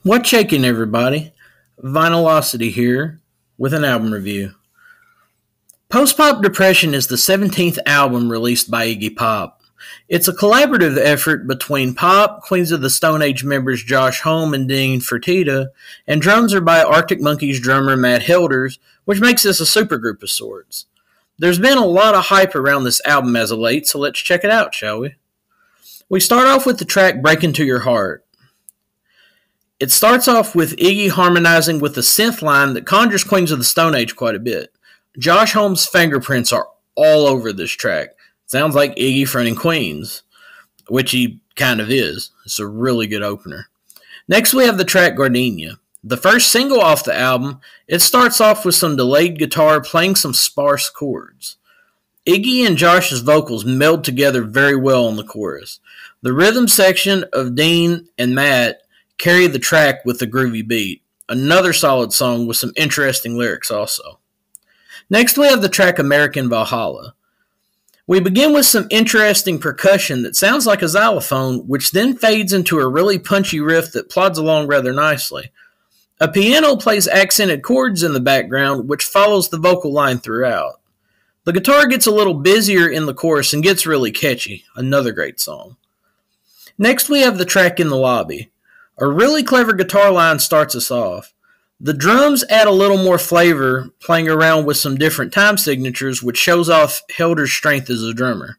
What's shaking, everybody? Vinylocity here with an album review. Post Pop Depression is the 17th album released by Iggy Pop. It's a collaborative effort between Pop, Queens of the Stone Age members Josh Homme and Dean Fertitta, and drums are by Arctic Monkeys drummer Matt Helders, which makes this a supergroup of sorts. There's been a lot of hype around this album as of late, so let's check it out, shall we? We start off with the track Break Into Your Heart. It starts off with Iggy harmonizing with a synth line that conjures Queens of the Stone Age quite a bit. Josh Homme's fingerprints are all over this track. Sounds like Iggy fronting Queens, which he kind of is. It's a really good opener. Next we have the track Gardenia. The first single off the album, it starts off with some delayed guitar playing some sparse chords. Iggy and Josh's vocals meld together very well on the chorus. The rhythm section of Dean and Matt carry the track with a groovy beat. Another solid song with some interesting lyrics also. Next we have the track American Valhalla. We begin with some interesting percussion that sounds like a xylophone, which then fades into a really punchy riff that plods along rather nicely. A piano plays accented chords in the background, which follows the vocal line throughout. The guitar gets a little busier in the chorus and gets really catchy. Another great song. Next we have the track In the Lobby. A really clever guitar line starts us off. The drums add a little more flavor, playing around with some different time signatures, which shows off Helders' strength as a drummer.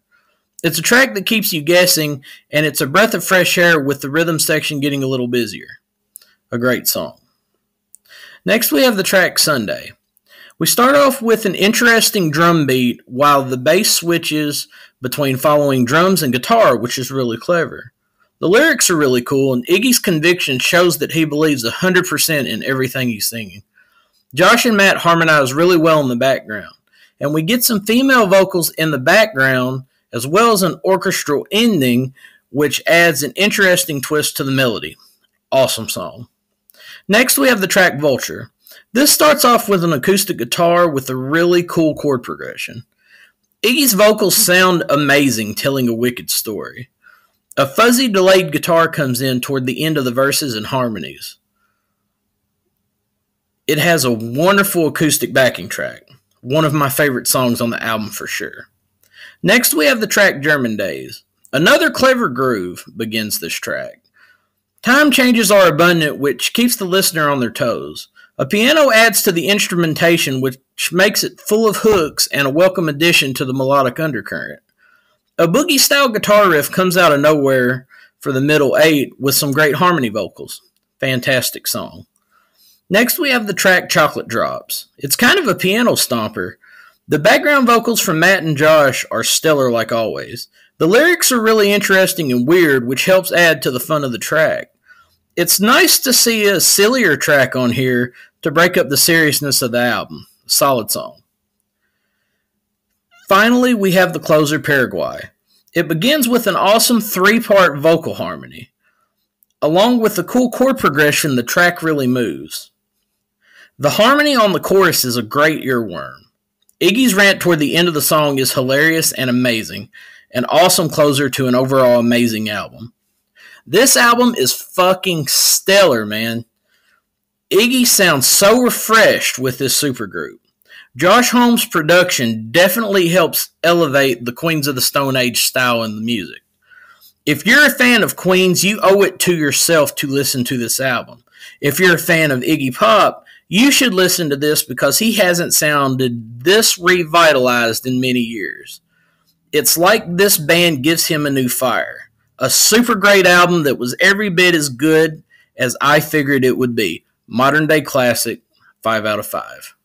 It's a track that keeps you guessing, and it's a breath of fresh air with the rhythm section getting a little busier. A great song. Next we have the track Sunday. We start off with an interesting drum beat while the bass switches between following drums and guitar, which is really clever. The lyrics are really cool, and Iggy's conviction shows that he believes 100% in everything he's singing. Josh and Matt harmonize really well in the background, and we get some female vocals in the background as well as an orchestral ending, which adds an interesting twist to the melody. Awesome song. Next, we have the track Vulture. This starts off with an acoustic guitar with a really cool chord progression. Iggy's vocals sound amazing, telling a wicked story. A fuzzy delayed guitar comes in toward the end of the verses and harmonies. It has a wonderful acoustic backing track. One of my favorite songs on the album for sure. Next we have the track German Days. Another clever groove begins this track. Time changes are abundant, which keeps the listener on their toes. A piano adds to the instrumentation, which makes it full of hooks and a welcome addition to the melodic undercurrent. A boogie-style guitar riff comes out of nowhere for the middle eight with some great harmony vocals. Fantastic song. Next we have the track Chocolate Drops. It's kind of a piano stomper. The background vocals from Matt and Josh are stellar like always. The lyrics are really interesting and weird, which helps add to the fun of the track. It's nice to see a sillier track on here to break up the seriousness of the album. Solid song. Finally, we have the closer Paraguay. It begins with an awesome 3-part vocal harmony. Along with the cool chord progression, the track really moves. The harmony on the chorus is a great earworm. Iggy's rant toward the end of the song is hilarious and amazing, an awesome closer to an overall amazing album. This album is fucking stellar, man. Iggy sounds so refreshed with this supergroup. Josh Homme's production definitely helps elevate the Queens of the Stone Age style in the music. If you're a fan of Queens, you owe it to yourself to listen to this album. If you're a fan of Iggy Pop, you should listen to this because he hasn't sounded this revitalized in many years. It's like this band gives him a new fire. A super great album that was every bit as good as I figured it would be. Modern day classic, 5 out of 5.